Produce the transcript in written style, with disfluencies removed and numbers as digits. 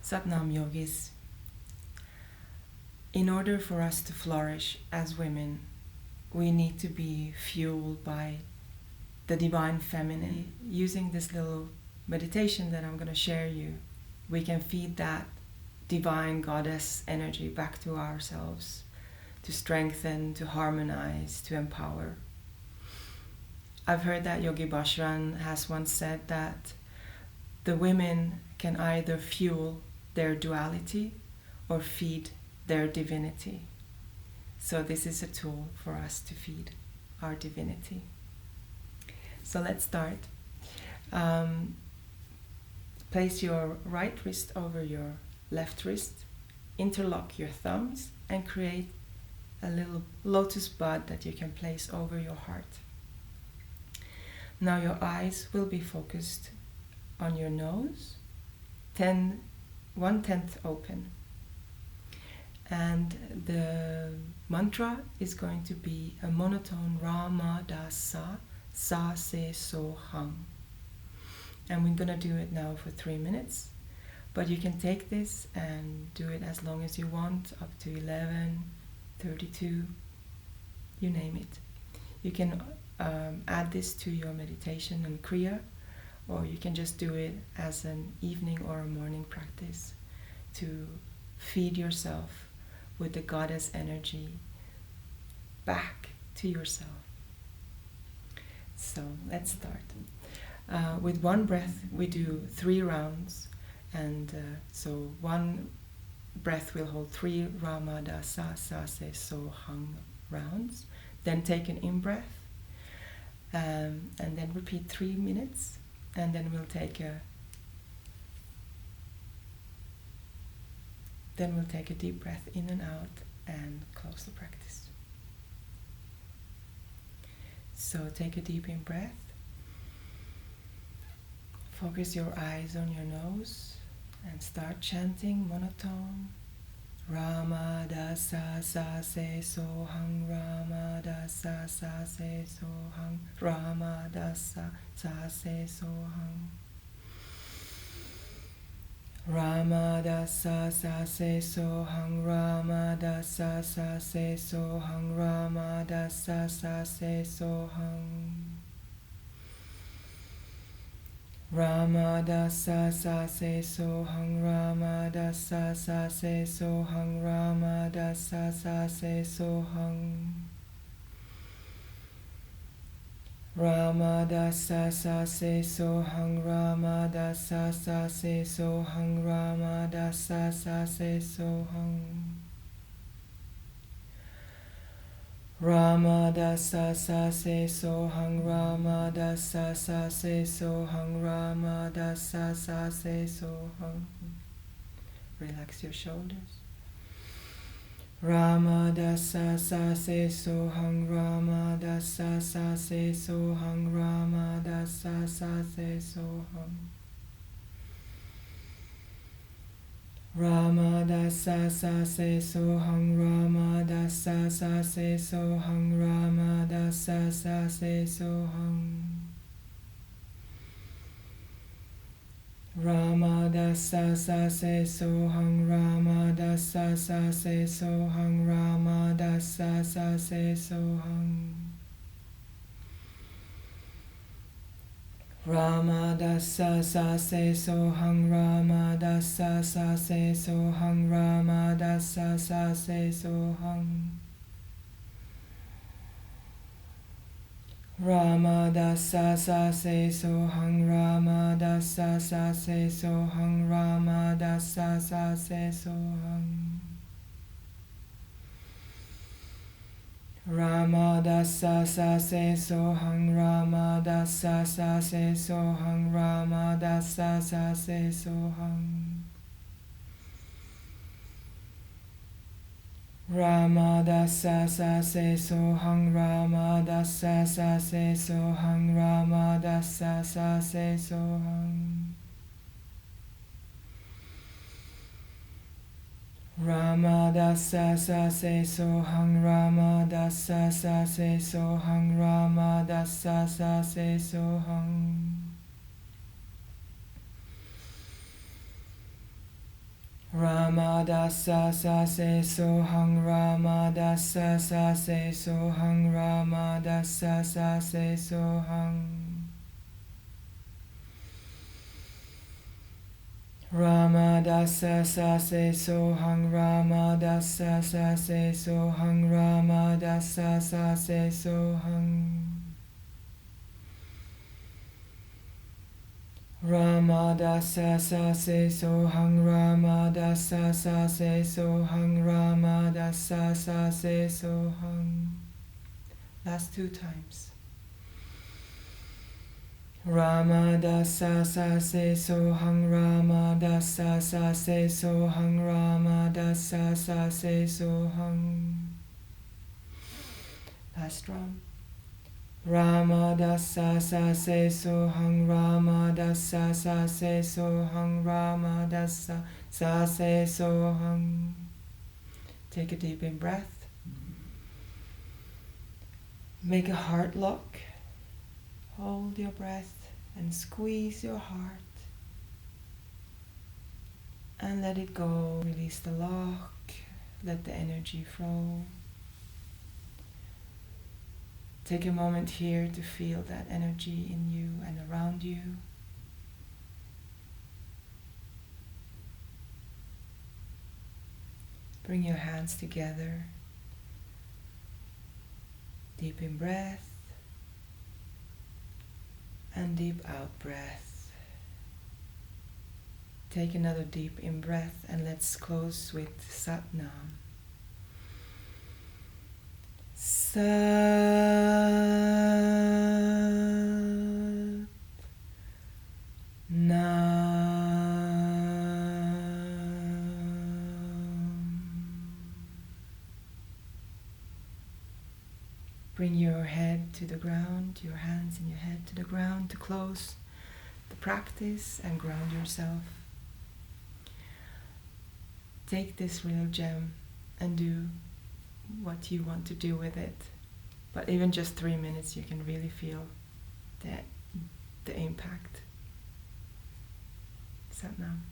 Satnam Yogis. In order for us to flourish as women, we need to be fueled by the divine feminine. Using this little meditation that I'm going to share you, we can feed that divine goddess energy back to ourselves, to strengthen, to harmonize, to empower. I've heard that Yogi Bhaskaran has once said that the women can either fuel their duality or feed their divinity. So this is a tool for us to feed our divinity. So let's start. Place your right wrist over your left wrist, interlock your thumbs, and create a little lotus bud that you can place over your heart. Now your eyes will be focused on your nose, 1/10 open. And the mantra is going to be a monotone Rama Da Sa, Sa Se So Hum. And we're going to do it now for 3 minutes. But you can take this and do it as long as you want, up to 11, 32, you name it. You can add this to your meditation and kriya, or you can just do it as an evening or a morning practice to feed yourself with the goddess energy back to yourself. So let's start. With one breath we do 3 rounds, and so one breath will hold 3 Rama Da Sa Sa Se So Hum rounds. Then take an in-breath, and then repeat 3 minutes, and then we'll take a deep breath in and out and close the practice. So take a deep in breath. Focus your eyes on your nose and start chanting monotone. Rama Da Sa Sa Se So Hum, Rama Da Sa Sa Se So Hum, Rama Da Sa Sa Se So Hum. Rama Da Sa Sa Se So Hum, Rama Da Sa Sa Se So Hum, Rama Da Sa Sa Se So Hum. Rama Da Sa Sa Se So Hum, Rama Da Sa Sa Se So Hum, Rama Da Sa Sa Se So Hum. Rama Da Sa Sa Se So Hum, Rama Da Sa Sa Se So Hum, Rama Da Sa Sa Se So Hum. Rama Da Sa Sa Se So Hum, Rama Da Sa Sa Se So Hum, Rama Da Sa Sa Se So Hum. Relax your shoulders. Rama Da Sa Sa Se So Hum, Rama Da Sa Sa Se So Hum, Rama Da Sa Sa Se So Hum. Rama Da Sa Sa Se So Hum, Rama Da Sa Sa Se So Hum, Rama Da Sa Sa Se So Hum. Rama Da Sa Sa Se So Hum, Rama Da Sa Sa Se So Hum, Rama Da Sa Sa Se So Hum. Rama Da Sa Sa Se So Hum, Rama Da Sa Sa Se So Hum, Rama Da Sa Sa Se So Hum. Rama Da Sa Sa Se So Hum, Rama Da Sa Sa Se So Hum, Rama Da Sa Sa Se So Hum. Rama Da Sa Sa Se So Hum, Rama Da Sa Sa Se So Hum, Rama Da Sa Sa Se So Hum. Rama Da Sa Sa Se So Hum, Rama Da Sa Sa Se So Hum, Rama Da Sa Sa Se So Hum. Rama Da Sa Sa Se So Hum, Rama Da Sa Sa Se So Hum, Rama Da Sa Sa Se So Hum. Ramadasa sase sohang Ramadasa sase sohang Ramadasa sase sohang Ramadasa sase sohang Ramadasa sase sohang Ramadasa sase sohang Ramadasa sase sohang Ramadasa sase sohang Ramadasa sase sohang. Last 2 times. Ramadasa sase sohang Ramadasa sase sohang Ramadasa sase sohang. Last round. Ramadasa sase sohang Ramadasa sase sohang Ramadasa sase sohang. Take a deep in breath. Make a heart lock. Hold your breath and squeeze your heart. And let it go. Release the lock. Let the energy flow. Take a moment here to feel that energy in you and around you. Bring your hands together. Deep in breath and deep out breath. Take another deep in breath and let's close with Sat Nam. Sat Nam. Bring your head to the ground, your hands and your head to the ground to close the practice and ground yourself. Take this little gem and do what you want to do with it. But even just 3 minutes you can really feel the impact. Sat Nam.